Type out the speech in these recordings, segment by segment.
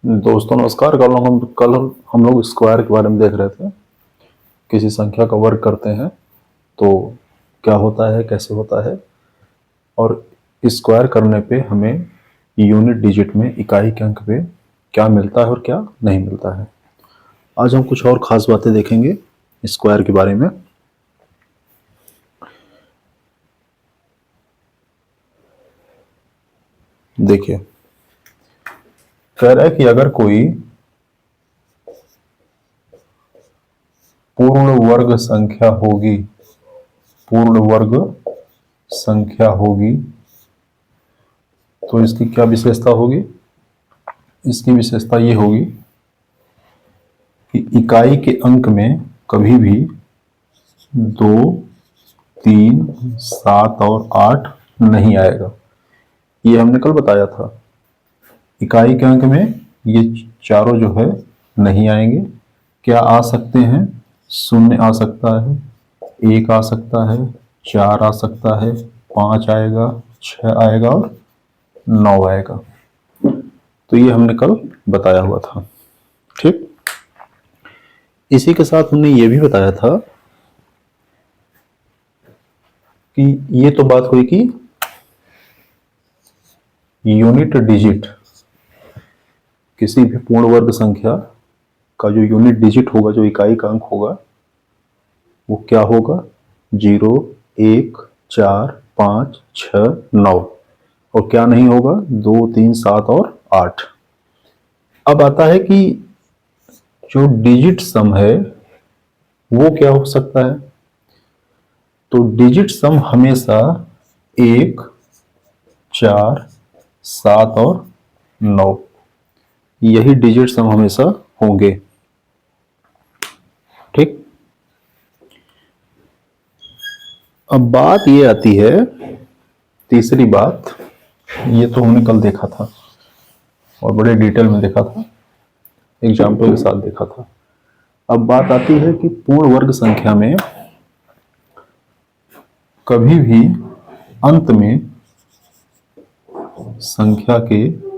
दोस्तों नमस्कार। कल हम लोग स्क्वायर के बारे में देख रहे थे। किसी संख्या का वर्ग करते हैं तो क्या होता है, कैसे होता है, और स्क्वायर करने पे हमें यूनिट डिजिट में, इकाई के अंक पे क्या मिलता है और क्या नहीं मिलता है। आज हम कुछ और ख़ास बातें देखेंगे स्क्वायर के बारे में। देखिए, कह रहा है कि अगर कोई पूर्ण वर्ग संख्या होगी, पूर्ण वर्ग संख्या होगी तो इसकी क्या विशेषता होगी। इसकी विशेषता ये होगी कि इकाई के अंक में कभी भी 2, 3, 7 और 8 नहीं आएगा। ये हमने कल बताया था। इकाई के अंक में ये चारों जो है नहीं आएंगे। क्या आ सकते हैं? शून्य आ सकता है, 1 आ सकता है, 4 आ सकता है, 5 आएगा, 6 आएगा और 9 आएगा। तो ये हमने कल बताया हुआ था। ठीक, इसी के साथ हमने ये भी बताया था कि ये तो बात हुई कि यूनिट डिजिट, किसी भी पूर्ण वर्ग संख्या का जो यूनिट डिजिट होगा, जो इकाई का अंक होगा, वो क्या होगा? 0, 1, 4, 5, 6, 9। और क्या नहीं होगा? 2, 3, 7 और 8। अब आता है कि जो डिजिट सम है वो क्या हो सकता है। तो डिजिट सम हमेशा 1, 4, 7 और 9, यही डिजिट सम हमेशा होंगे। ठीक, अब बात ये आती है, तीसरी बात, ये तो हमने कल देखा था और बड़े डिटेल में देखा था, एग्जाम्पल के साथ देखा था। अब बात आती है कि पूर्ण वर्ग संख्या में कभी भी अंत में, संख्या के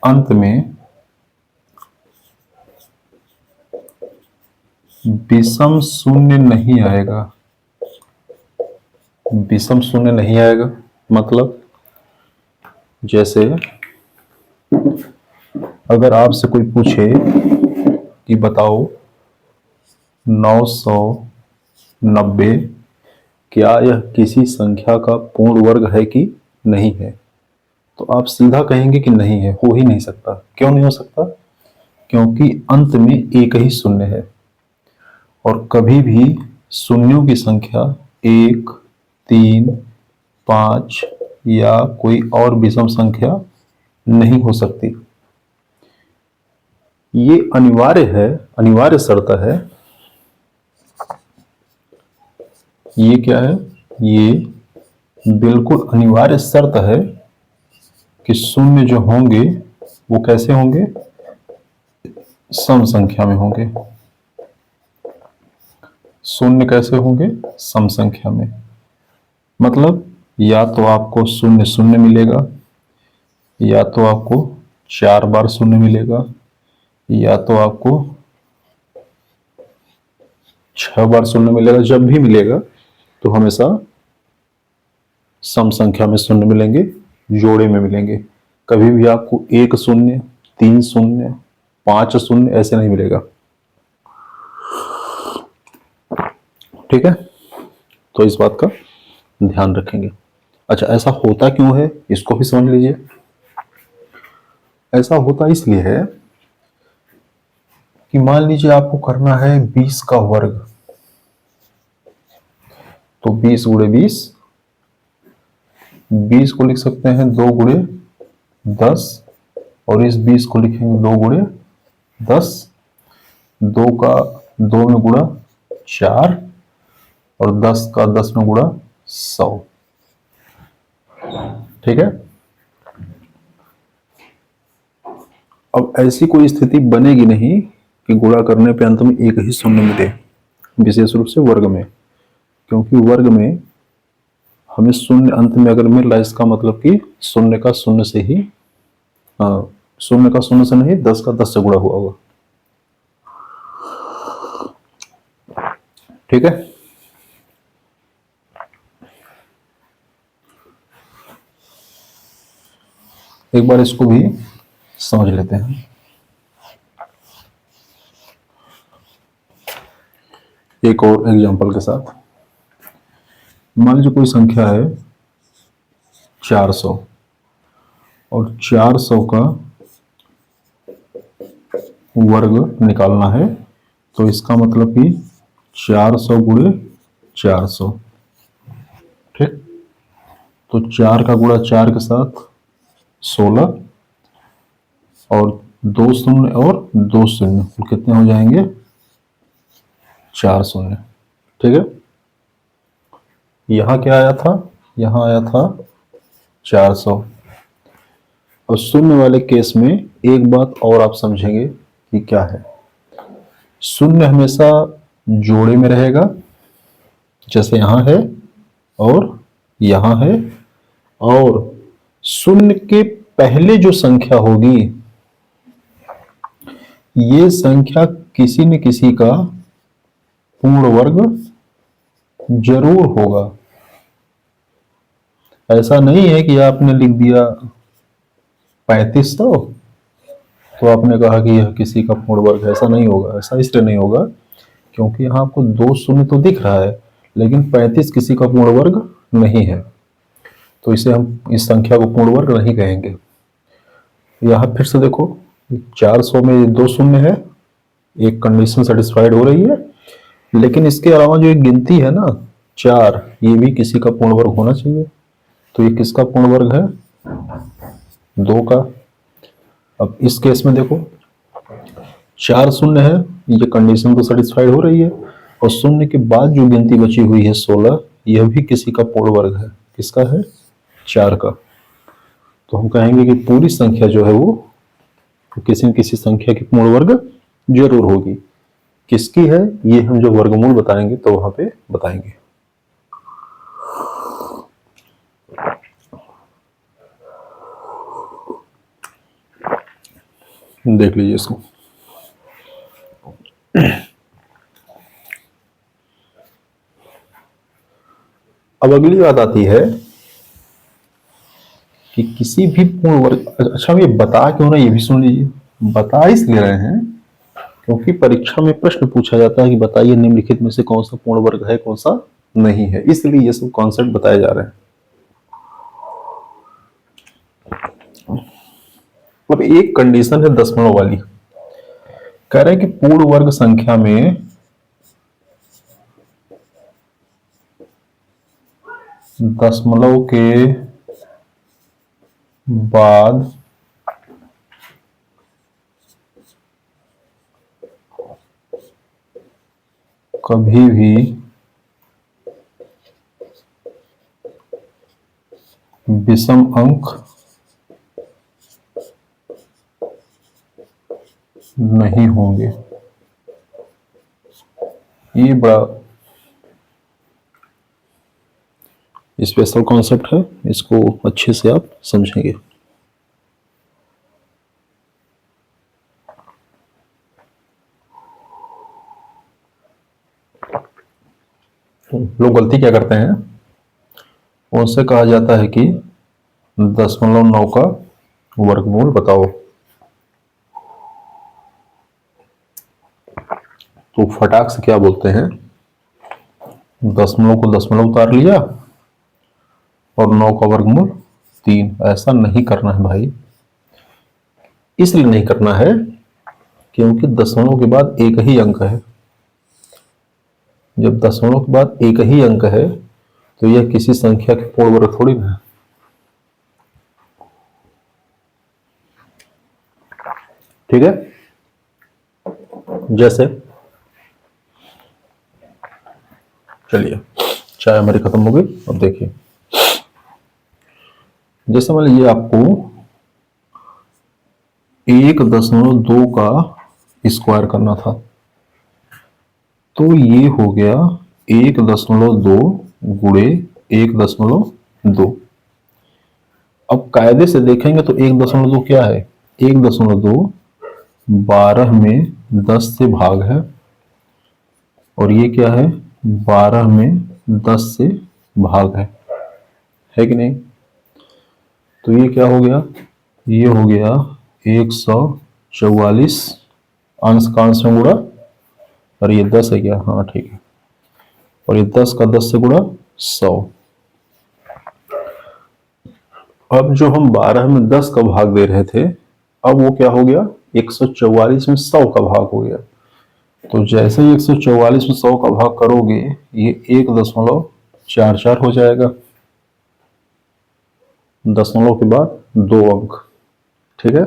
अंत में विषम शून्य नहीं आएगा। विषम शून्य नहीं आएगा मतलब, जैसे अगर आपसे कोई पूछे कि बताओ 990 क्या यह किसी संख्या का पूर्ण वर्ग है कि नहीं है, तो आप सीधा कहेंगे कि नहीं है, हो ही नहीं सकता। क्यों नहीं हो सकता? क्योंकि अंत में एक ही शून्य है और कभी भी शून्यों की संख्या 1, 3, 5 या कोई और विषम संख्या नहीं हो सकती। ये अनिवार्य है, अनिवार्य शर्त है। ये क्या है? ये बिल्कुल अनिवार्य शर्त है कि शून्य जो होंगे वो कैसे होंगे? सम संख्या में होंगे। शून्य कैसे होंगे? सम संख्या में। मतलब या तो आपको शून्य शून्य मिलेगा, या तो आपको 4 बार शून्य मिलेगा, या तो आपको 6 बार शून्य मिलेगा। जब भी मिलेगा तो हमेशा सम संख्या में शून्य मिलेंगे, जोड़े में मिलेंगे। कभी भी आपको 1 शून्य, 3 शून्य, 5 शून्य ऐसे नहीं मिलेगा। ठीक है, तो इस बात का ध्यान रखेंगे। अच्छा, ऐसा होता क्यों है इसको भी समझ लीजिए। ऐसा होता इसलिए है कि मान लीजिए आपको करना है 20 का वर्ग, तो 20 गुणे 20, 20 को लिख सकते हैं 2 गुणे 10, और इस 20 को लिखेंगे 2 गुणे 10, 2 का 2 में गुणा 4 और 10 का 10 में गुणा 100। ठीक है, अब ऐसी कोई स्थिति बनेगी नहीं कि गुणा करने पे अंत में एक ही शून्य मिले, विशेष रूप से वर्ग में। क्योंकि वर्ग में हमें शून्य अंत में अगर मिल रहा है, इसका मतलब कि शून्य का शून्य से ही शून्य का शून्य से नहीं, 10 का 10 से गुणा हुआ होगा। ठीक है, एक बार इसको भी समझ लेते हैं। एक और एग्जांपल के साथ, मान लीजिए कोई संख्या है 400 और 400 का वर्ग निकालना है, तो इसका मतलब कि 400 गुणे 400। ठीक, तो 4 का गुणा 4 के साथ 16 और 2 शून्य और 2 शून्य, तो कितने हो जाएंगे? 4 शून्य। ठीक है, यहां क्या आया था? यहां आया था 400। और शून्य वाले केस में एक बात और आप समझेंगे कि क्या है, शून्य हमेशा जोड़े में रहेगा, जैसे यहां है और यहां है, और शून्य के पहले जो संख्या होगी ये संख्या किसी न किसी का पूर्ण वर्ग जरूर होगा। ऐसा नहीं है कि आपने लिख दिया 3500 तो आपने कहा कि यह किसी का पूर्ण वर्ग है। ऐसा नहीं होगा। ऐसा इसलिए नहीं होगा क्योंकि यहाँ आपको 2 शून्य तो दिख रहा है, लेकिन 35 किसी का पूर्ण वर्ग नहीं है, तो इसे हम इस संख्या को पूर्ण वर्ग नहीं कहेंगे। यहाँ फिर से देखो, 400 में 2 शून्य है, एक कंडीशन सेटिस्फाइड हो रही है, लेकिन इसके अलावा जो एक गिनती है ना 4, ये भी किसी का पूर्ण वर्ग होना चाहिए। तो ये किसका पूर्ण वर्ग है? 2 का। अब इस केस में देखो 4 शून्य है, ये कंडीशन तो सेटिस्फाइड हो रही है, और शून्य के बाद जो गिनती बची हुई है 16, यह भी किसी का पूर्ण वर्ग है। किसका है? 4 का। तो हम कहेंगे कि पूरी संख्या जो है वो किसी न किसी संख्या की पूर्ण वर्ग जरूर होगी। किसकी है ये हम जो वर्गमूल बताएंगे तो वहां पे बताएंगे। देख लीजिए इसको। अब अगली बात आती है कि किसी भी पूर्ण वर्ग, अच्छा ये बता क्यों ना, ये भी सुन लीजिए। बता इसलिए रहे हैं क्योंकि परीक्षा में प्रश्न पूछा जाता है कि बताइए निम्नलिखित में से कौन सा पूर्ण वर्ग है, कौन सा नहीं है, इसलिए ये सब कॉन्सेप्ट बताए जा रहे हैं। अब एक कंडीशन है दशमलव वाली, कह रहे हैं कि पूर्ण वर्ग संख्या में दशमलव के बाद कभी भी विषम अंक नहीं होंगे। ये बड़ा स्पेशल कॉन्सेप्ट है, इसको अच्छे से आप समझेंगे। लोग गलती क्या करते हैं, उनसे कहा जाता है कि 0.9 का वर्गमूल बताओ, तो फटाक से क्या बोलते हैं, दशमलव को दशमलव उतार लिया और 9 का वर्गमूल 3। ऐसा नहीं करना है भाई। इसलिए नहीं करना है क्योंकि दशमलव के बाद एक ही अंक है। जब दशमलव के बाद एक ही अंक है तो यह किसी संख्या के पूर्ण वर्ग थोड़ी ना है। ठीक है, जैसे चलिए चाय हमारी खत्म हो गई। अब देखिए, जैसे मान लीजिए आपको 1.2 का स्क्वायर करना था, तो ये हो गया 1.2 गुणे 1.2। अब कायदे से देखेंगे तो 1.2 क्या है? 1.2 12 में 10 से भाग और ये क्या है, 12 में 10 से भाग है कि नहीं। तो ये क्या हो गया, ये हो गया 144 अंश का अंश में गुणा, और ये 10 है क्या, हाँ ठीक है, और ये 10 का 10 से गुणा 100। अब जो हम 12 में 10 का भाग दे रहे थे, अब वो क्या हो गया, 144 में 100 का भाग हो गया। तो जैसे ही 144 में 100 का भाग करोगे, ये 1.44 हो जाएगा, दशमलव के बाद 2 अंक, ठीक है।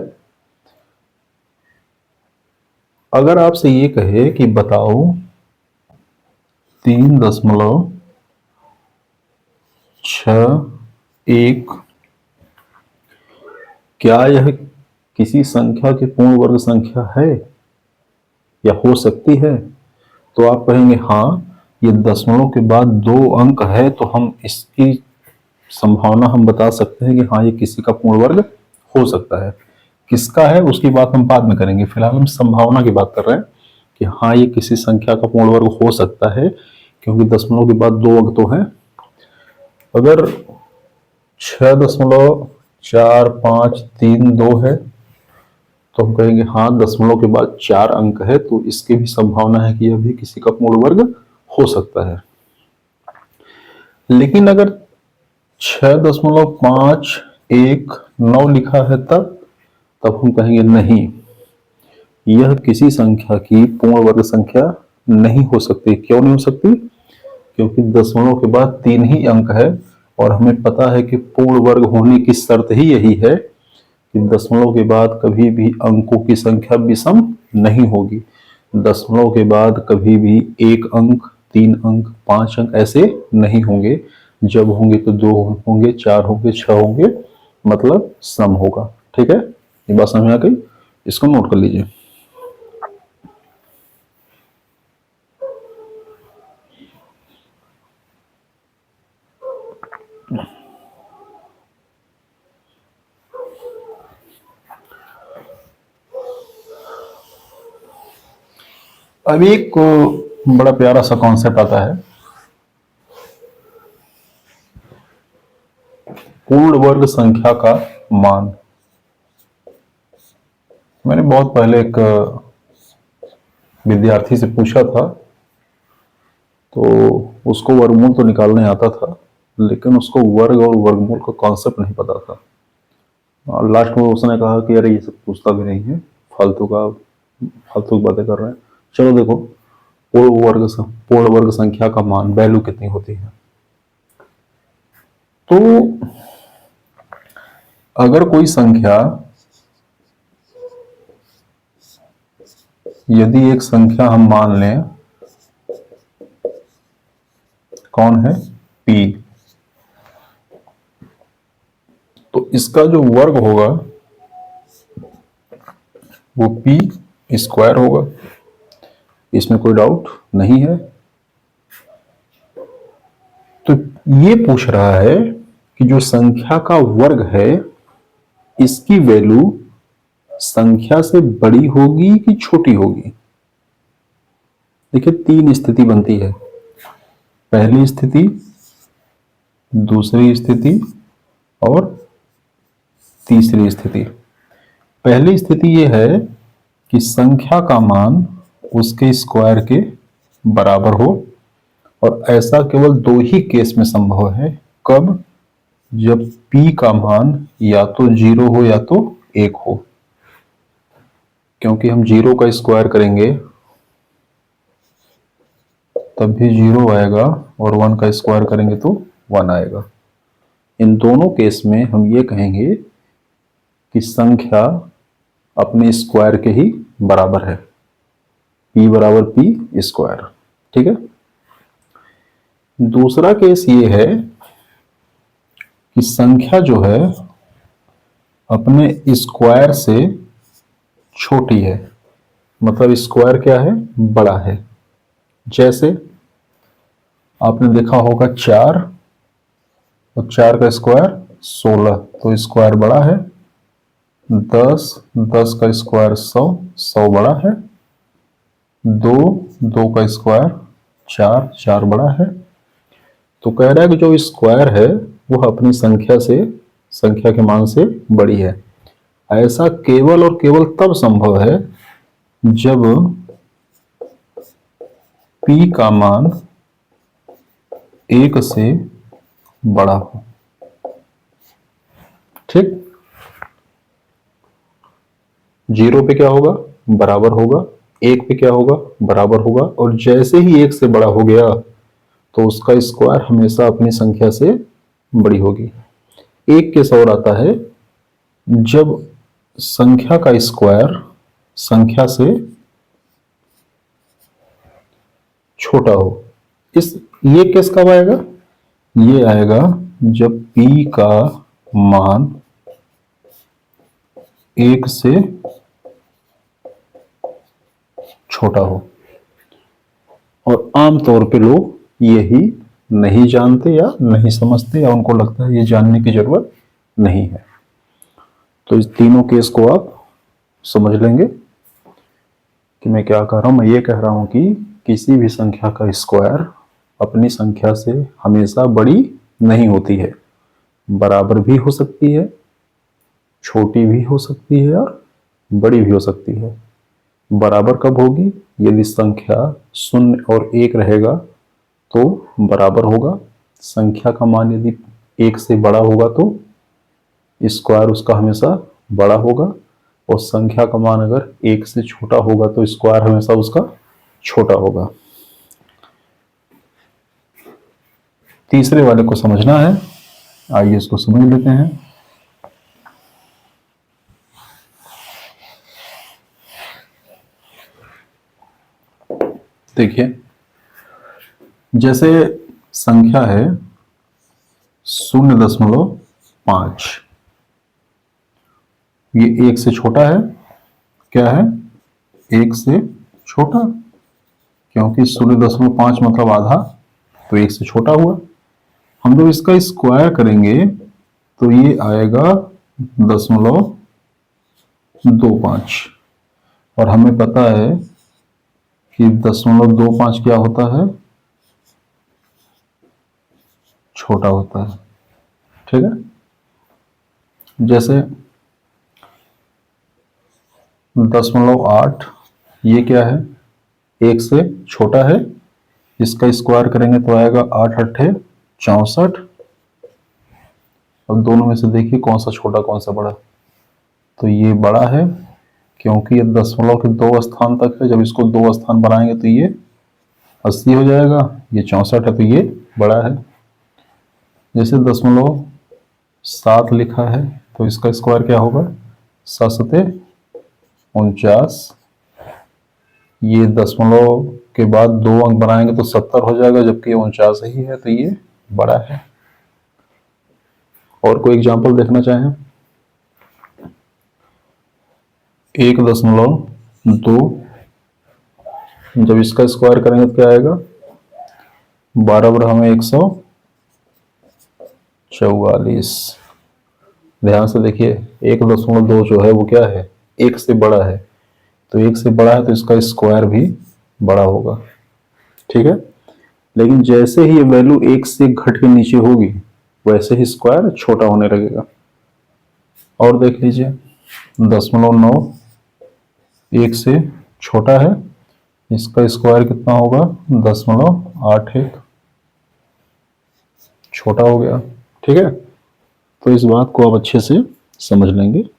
अगर आपसे ये कहे कि बताओ 3.61 क्या यह किसी संख्या की पूर्ण वर्ग संख्या है या हो सकती है, तो आप कहेंगे हाँ, ये दशमलव के बाद 2 अंक है, तो हम इसकी संभावना हम बता सकते हैं कि हाँ, ये किसी का पूर्ण वर्ग हो सकता है। किसका है उसकी बात हम बाद में करेंगे, फिलहाल हम संभावना की बात कर रहे हैं कि हाँ, ये किसी संख्या का पूर्ण वर्ग हो सकता है, क्योंकि दशमलव के बाद 2 अंक तो हैं। अगर 6.4532 है तो हम कहेंगे हाँ, दशमलव के बाद 4 अंक है, तो इसकी भी संभावना है कि यह भी किसी का पूर्ण वर्ग हो सकता है। लेकिन अगर 6.519 लिखा है तब हम कहेंगे नहीं, यह किसी संख्या की पूर्ण वर्ग संख्या नहीं हो सकती। क्यों नहीं हो सकती, क्योंकि दशमलव के बाद 3 ही अंक है, और हमें पता है कि पूर्ण वर्ग होने की शर्त ही यही है कि दशमलव के बाद कभी भी अंकों की संख्या विषम नहीं होगी। दशमलव के बाद कभी भी 1 अंक, 3 अंक, 5 अंक ऐसे नहीं होंगे। जब होंगे तो 2 होंगे, 4 होंगे, 6 होंगे, मतलब सम होगा। ठीक है, ये बात समझ आ गई, इसको नोट कर लीजिए। अब एक बड़ा प्यारा सा कॉन्सेप्ट आता है, पूर्ण वर्ग संख्या का मान। मैंने बहुत पहले एक विद्यार्थी से पूछा था, तो उसको वर्गमूल तो निकालने आता था, लेकिन उसको वर्ग और वर्गमूल का कॉन्सेप्ट नहीं पता था। और लास्ट में उसने कहा कि अरे ये सब पूछता भी नहीं है, फालतू की बातें कर रहे हैं। चलो देखो, पूर्ण वर्ग संख्या का मान, वैल्यू कितनी होती है। तो अगर कोई संख्या, यदि एक संख्या हम मान लें, कौन है, p, तो इसका जो वर्ग होगा वो p स्क्वायर होगा, इसमें कोई डाउट नहीं है। तो ये पूछ रहा है कि जो संख्या का वर्ग है, इसकी वैल्यू संख्या से बड़ी होगी कि छोटी होगी। देखिए 3 स्थिति बनती है, पहली स्थिति, दूसरी स्थिति और तीसरी स्थिति। पहली स्थिति यह है कि संख्या का मान उसके स्क्वायर के बराबर हो, और ऐसा केवल 2 ही केस में संभव है। कब, जब p का मान या तो 0 हो या तो 1 हो, क्योंकि हम 0 का स्क्वायर करेंगे तब भी 0 आएगा, और 1 का स्क्वायर करेंगे तो 1 आएगा। इन दोनों केस में हम ये कहेंगे कि संख्या अपने स्क्वायर के ही बराबर है, p बराबर p स्क्वायर। ठीक है। दूसरा केस ये है कि संख्या जो है अपने स्क्वायर से छोटी है, मतलब स्क्वायर क्या है, बड़ा है। जैसे आपने देखा होगा 4 और 4 का स्क्वायर 16, तो स्क्वायर बड़ा है, 10, 10 का स्क्वायर 100, 100 बड़ा है। 2, 2 का स्क्वायर 4, 4 बड़ा है। तो कह रहा है कि जो स्क्वायर है वह अपनी संख्या के मान से बड़ी है। ऐसा केवल और केवल तब संभव है जब p का मान 1 से बड़ा हो। ठीक, 0 पे क्या होगा, बराबर होगा। 1 पे क्या होगा, बराबर होगा। और जैसे ही 1 से बड़ा हो गया तो उसका स्क्वायर हमेशा अपनी संख्या से बड़ी होगी। एक केस और आता है जब संख्या का स्क्वायर संख्या से छोटा हो। ये केस कब आएगा, ये आएगा जब p का मान 1 से छोटा हो। और आमतौर पे लोग यही नहीं जानते या नहीं समझते, या उनको लगता है ये जानने की जरूरत नहीं है। तो इस तीनों केस को आप समझ लेंगे कि मैं क्या कह रहा हूं। मैं ये कह रहा हूं कि किसी भी संख्या का स्क्वायर अपनी संख्या से हमेशा बड़ी नहीं होती है। बराबर भी हो सकती है, छोटी भी हो सकती है और बड़ी भी हो सकती है। बराबर कब होगी, यदि संख्या 0 और 1 रहेगा तो बराबर होगा। संख्या का मान यदि 1 से बड़ा होगा तो स्क्वायर उसका हमेशा बड़ा होगा। और संख्या का मान अगर 1 से छोटा होगा तो स्क्वायर हमेशा उसका छोटा होगा। तीसरे वाले को समझना है, आइए इसको समझ लेते हैं। देखिए, जैसे संख्या है 0.5, ये 1 से छोटा है। क्या है, 1 से छोटा, क्योंकि 0.5 मतलब आधा, तो 1 से छोटा हुआ। हम जब इसका स्क्वायर करेंगे तो ये आएगा 0.25। और हमें पता है कि 0.25 क्या होता है, छोटा होता है। ठीक है, जैसे 0.8 ये क्या है, 1 से छोटा है। इसका स्क्वायर करेंगे तो आएगा 8 8 64। अब दोनों में से देखिए कौन सा छोटा कौन सा बड़ा। तो ये बड़ा है, क्योंकि ये दशमलव के 2 स्थान तक है। जब इसको 2 स्थान बनाएंगे तो ये 80 हो जाएगा। ये 64 है तो ये बड़ा है। जैसे 0.7 लिखा है तो इसका स्क्वायर क्या होगा, 7 सते 49। ये दशमलव के बाद 2 अंक बनाएंगे तो 70 हो जाएगा, जबकि ये 49 ही है तो ये बड़ा है। और कोई एग्जांपल देखना चाहें, 1.2, जब इसका स्क्वायर करेंगे तो क्या आएगा, 12 बटा हमें 144। ध्यान से देखिए, 1.2 जो है वो क्या है, 1 से बड़ा है। तो 1 से बड़ा है तो इसका स्क्वायर भी बड़ा होगा। ठीक है, लेकिन जैसे ही ये वैल्यू 1 से घट के नीचे होगी वैसे ही स्क्वायर छोटा होने लगेगा। और देख लीजिए, 0.9 1 से छोटा है, इसका स्क्वायर कितना होगा, 0.81, छोटा हो गया। ठीक है, तो इस बात को आप अच्छे से समझ लेंगे।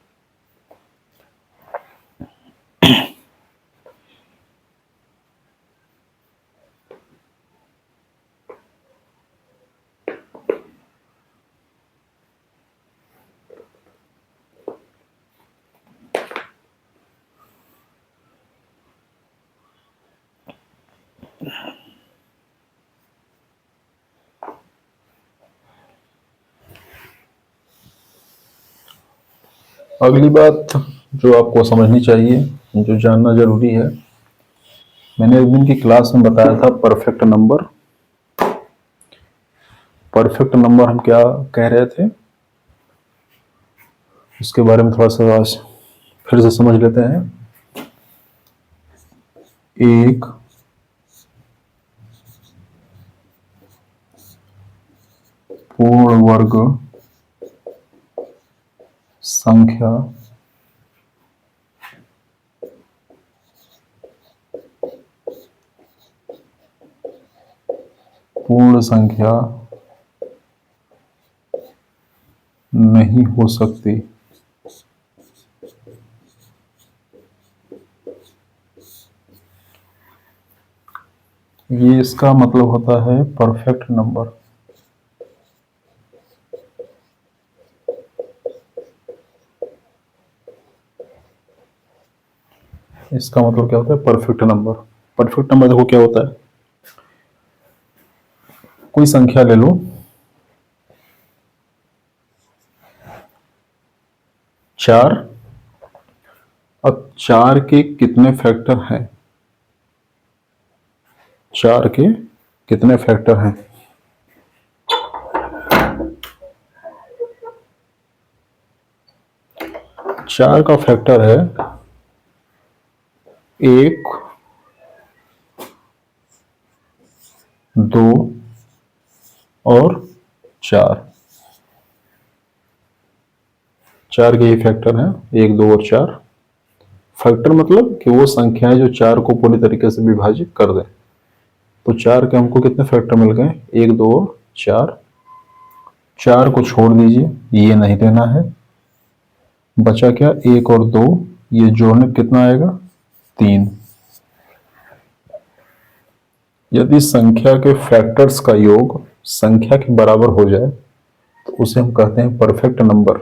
अगली बात जो आपको समझनी चाहिए, जो जानना जरूरी है, मैंने एक दिन की क्लास में बताया था परफेक्ट नंबर। परफेक्ट नंबर हम क्या कह रहे थे, इसके बारे में थोड़ा सा आज फिर से समझ लेते हैं। एक पूर्ण वर्ग संख्या पूर्ण संख्या नहीं हो सकती। ये इसका मतलब होता है परफेक्ट नंबर। इसका मतलब क्या होता है? Perfect number. परफेक्ट नंबर देखो क्या होता है, कोई संख्या ले लो, 4। अब 4 के कितने फैक्टर हैं? 4 के कितने फैक्टर हैं? 4 का फैक्टर है 1, 2 और 4। 4 के ही फैक्टर हैं 1, 2 और 4। फैक्टर मतलब कि वो संख्याएं जो 4 को पूरी तरीके से विभाजित कर दें। तो 4 के हमको कितने फैक्टर मिल गए? 1, 2 और 4। 4 को छोड़ दीजिए, ये नहीं लेना है। बचा क्या? 1 और 2, ये जोड़ने कितना आएगा? 3। यदि संख्या के फैक्टर्स का योग संख्या के बराबर हो जाए तो उसे हम कहते हैं परफेक्ट नंबर।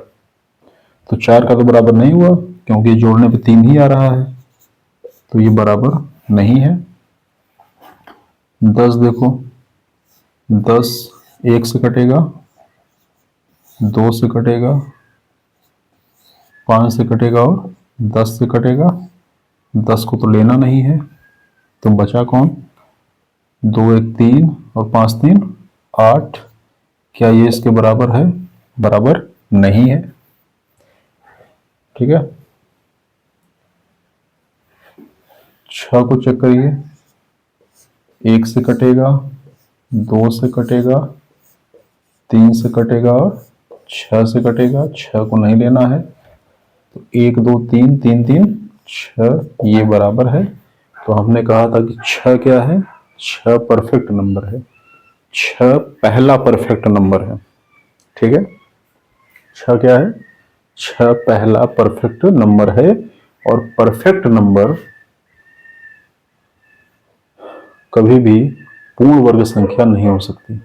तो 4 का तो बराबर नहीं हुआ क्योंकि जोड़ने पे 3 ही आ रहा है, तो ये बराबर नहीं है। 10 देखो, 10 1 से कटेगा, 2 से कटेगा, 5 से कटेगा और 10 से कटेगा। 10 को तो लेना नहीं है, तो बचा कौन? 2 1 3 और 5 3 8। क्या ये इसके बराबर है? बराबर नहीं है। ठीक है, 6 को चेक करिए, 1 से कटेगा, 2 से कटेगा, 3 से कटेगा और 6 से कटेगा। 6 को नहीं लेना है, तो 1 2 3 3 3 6, ये बराबर है। तो हमने कहा था कि 6 क्या है? 6 परफेक्ट नंबर है। 6 पहला परफेक्ट नंबर है। ठीक है, 6 क्या है? 6 पहला परफेक्ट नंबर है। और परफेक्ट नंबर कभी भी पूर्ण वर्ग संख्या नहीं हो सकती।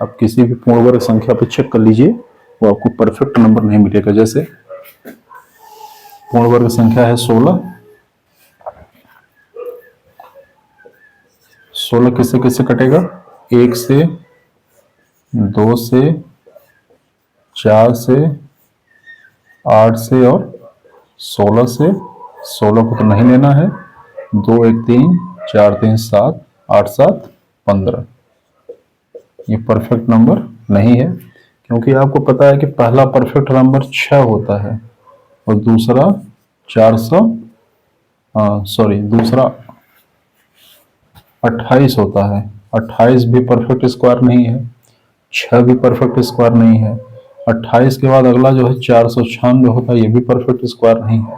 आप किसी भी पूर्ण वर्ग संख्या पर चेक कर लीजिए, वो आपको परफेक्ट नंबर नहीं मिलेगा। जैसे पूर्ण वर्ग संख्या है 16। 16 किससे किससे कटेगा? 1 से, 2 से, 4 से, 8 से और 16 से। 16 को तो नहीं लेना है। 2 1 3 4 3 7 8 7 15, ये परफेक्ट नंबर नहीं है, क्योंकि आपको पता है कि पहला परफेक्ट नंबर 6 होता है और दूसरा 400 सॉरी दूसरा 28 होता है। 28 भी परफेक्ट स्क्वायर नहीं है, 6 भी परफेक्ट स्क्वायर नहीं है। 28 के बाद अगला जो है 496 होता है, ये भी परफेक्ट स्क्वायर नहीं है।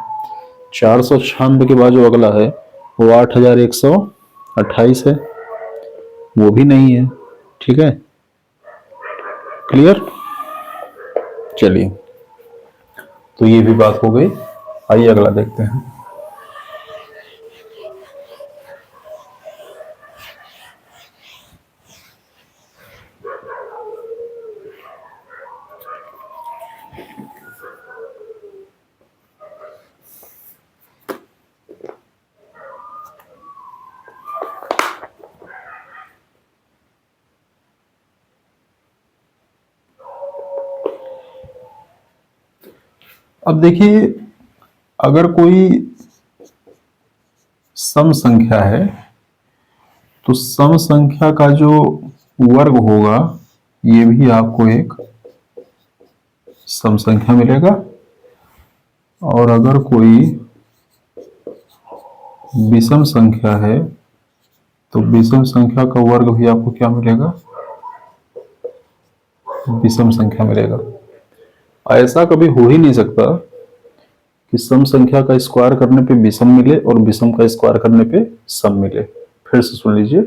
496 के बाद जो अगला है वो 8128 है, वो भी नहीं है। ठीक है, क्लियर? चलिए, तो ये भी बात हो गई। आइए अगला देखते हैं। अब देखिए, अगर कोई सम संख्या है तो सम संख्या का जो वर्ग होगा ये भी आपको एक सम संख्या मिलेगा। और अगर कोई विषम संख्या है तो विषम संख्या का वर्ग भी आपको क्या मिलेगा? विषम संख्या मिलेगा। ऐसा कभी हो ही नहीं सकता कि सम संख्या का स्क्वायर करने पे विषम मिले और विषम का स्क्वायर करने पे सम मिले। फिर से सुन लीजिए,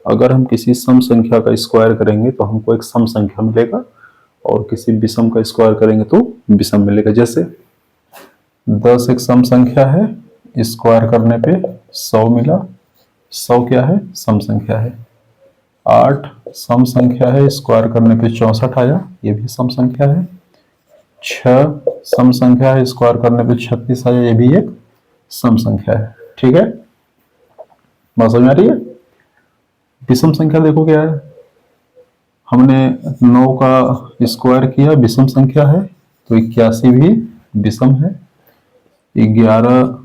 अगर हम किसी सम संख्या का स्क्वायर करेंगे तो हमको एक सम संख्या मिलेगा और किसी विषम का स्क्वायर करेंगे तो विषम मिलेगा। जैसे 10 एक सम संख्या है, स्क्वायर करने पे 100 मिला। 100 क्या है? सम संख्या है। 8 सम संख्या है, स्क्वायर करने पे 64 आया, ये भी सम संख्या है। 6 सम संख्या है, स्क्वायर करने पे 36 आया, ये भी एक सम संख्या है। ठीक है, बात समझ में आ रही है? विषम संख्या देखो क्या है, हमने 9 का स्क्वायर किया, विषम संख्या है, तो 81 भी विषम है। 11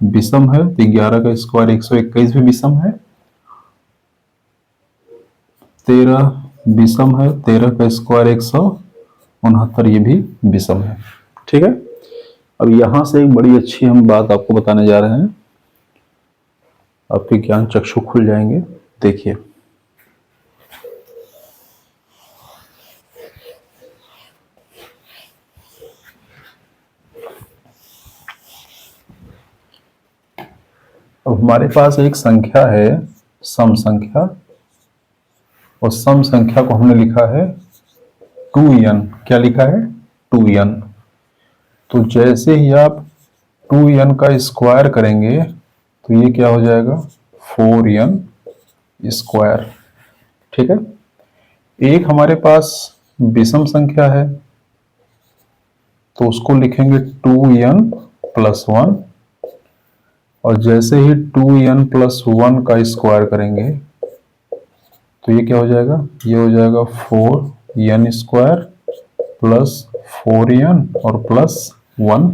विषम है तो 11 का स्क्वायर 121 भी विषम है। 13 विषम है, 13 का स्क्वायर 169, ये भी विषम है। ठीक है, अब यहां से एक बड़ी अच्छी हम बात आपको बताने जा रहे हैं, आपके ज्ञान चक्षु खुल जाएंगे। देखिए, अब हमारे पास एक संख्या है सम संख्या, और सम संख्या को हमने लिखा है 2n। क्या लिखा है? 2n। तो जैसे ही आप 2n का स्क्वायर करेंगे तो ये क्या हो जाएगा? 4n square. ठीक है, एक हमारे पास विषम संख्या है तो उसको लिखेंगे 2n प्लस 1, और जैसे ही 2n प्लस 1 का स्क्वायर करेंगे तो ये क्या हो जाएगा? ये हो जाएगा 4n स्क्वायर प्लस 4n और प्लस 1।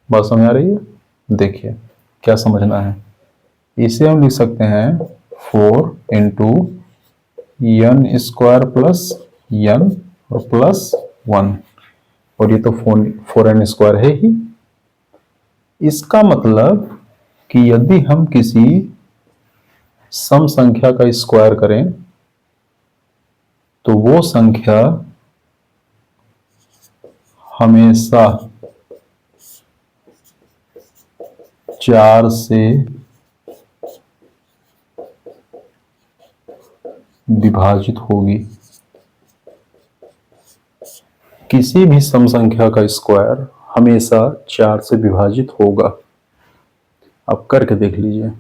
बात समझ आ रही है? देखिए क्या समझना है, इसे हम लिख सकते हैं 4 into n square plus n और प्लस 1, और ये तो 4n स्क्वायर है ही। इसका मतलब कि यदि हम किसी सम संख्या का स्क्वायर करें तो वो संख्या हमेशा 4 से विभाजित होगी। किसी भी सम संख्या का स्क्वायर हमेशा 4 से विभाजित होगा। आप करके देख लीजिए,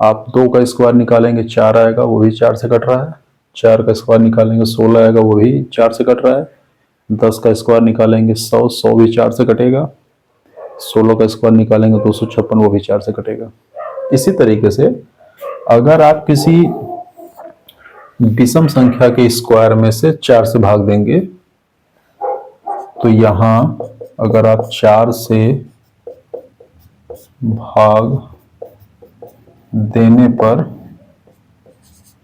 आप 2 का स्क्वायर निकालेंगे 4 आएगा, वो भी 4 से कट रहा है। 4 का स्क्वायर निकालेंगे 16 आएगा, वो भी 4 से कट रहा है। 10 का स्क्वायर निकालेंगे 100, 100 भी 4 से कटेगा। 16 का स्क्वायर निकालेंगे 256, वो भी 4 से कटेगा। इसी तरीके से अगर आप किसी विषम संख्या के स्क्वायर में से 4 से भाग देंगे तो यहां अगर आप 4 से भाग देने पर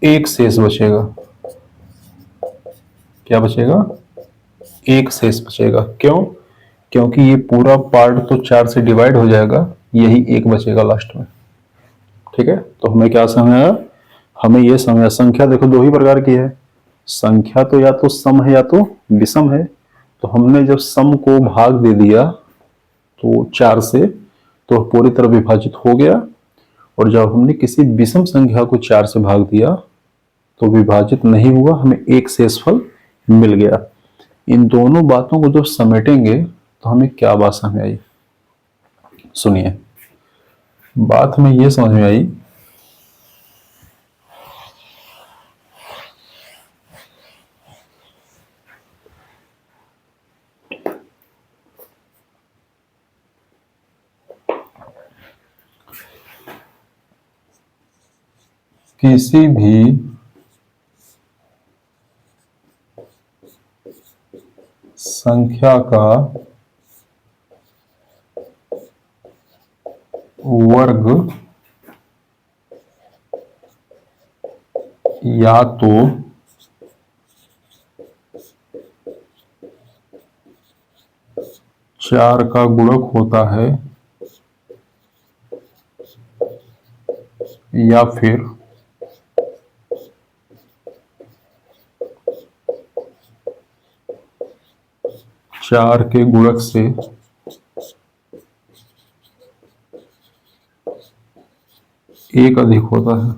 एक शेष बचेगा। क्या बचेगा? एक शेष बचेगा। क्यों? क्योंकि ये पूरा पार्ट तो 4 से डिवाइड हो जाएगा, यही एक बचेगा लास्ट में। ठीक है, तो हमें क्या समझा? हमें यह समझा संख्या देखो दो ही प्रकार की है, संख्या तो या तो सम है या तो विषम है। तो हमने जब सम को भाग दे दिया तो 4 से, तो पूरी तरह विभाजित हो गया, और जब हमने किसी विषम संख्या को 4 से भाग दिया तो विभाजित नहीं हुआ, हमें एक शेषफल मिल गया। इन दोनों बातों को जब समेटेंगे तो हमें क्या बात समझ आई? सुनिए, बात हमें यह समझ में आई किसी भी संख्या का वर्ग या तो 4 का गुणक होता है या फिर 4 के गुणक से एक अधिक होता है।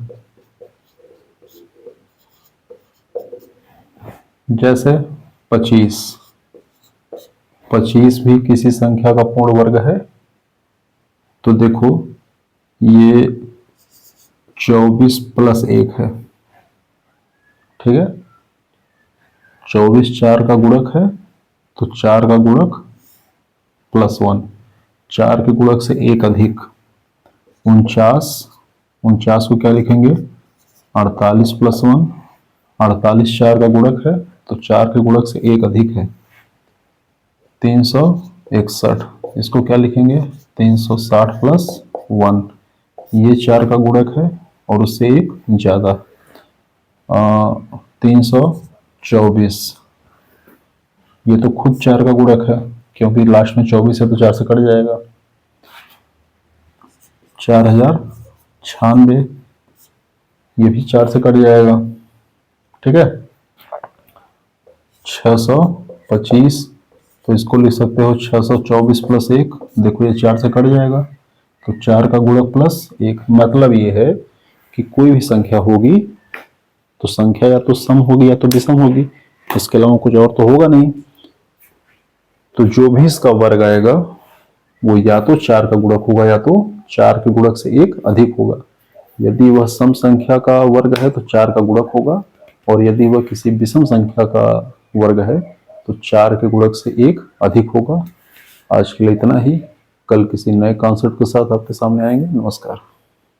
जैसे 25, 25 भी किसी संख्या का पूर्ण वर्ग है। तो देखो ये 24 प्लस 1 है, ठीक है। 24 4 का गुणक है, तो 4 का गुणक प्लस 1, 4 के गुणक से एक अधिक 49, 49 को क्या लिखेंगे 48 प्लस 1, 48 4 का गुणक है, तो 4 के गुणक से एक अधिक है 361, इसको क्या लिखेंगे 360 प्लस 1, ये 4 का गुणक है और उससे एक ज्यादा 324, ये तो खुद 4 का गुणक है क्योंकि लास्ट में 24 है तो 4 से कट जाएगा। 4096, ये भी 4 से कट जाएगा, ठीक है। 625, तो इसको लिख सकते हो 624 प्लस 1, देखो ये 4 से कट जाएगा, तो 4 का गुणक प्लस 1। मतलब ये है कि कोई भी संख्या होगी तो संख्या या तो सम होगी या तो विषम होगी, इसके अलावा कुछ और तो होगा नहीं। तो जो भी इसका वर्ग आएगा वो या तो 4 का गुणक होगा या तो 4 के गुणक से एक अधिक होगा। यदि वह सम संख्या का वर्ग है तो 4 का गुणक होगा, और यदि वह किसी विषम संख्या का वर्ग है तो 4 के गुणक से एक अधिक होगा। आज के लिए इतना ही, कल किसी नए कॉन्सेप्ट के साथ आपके सामने आएंगे। नमस्कार।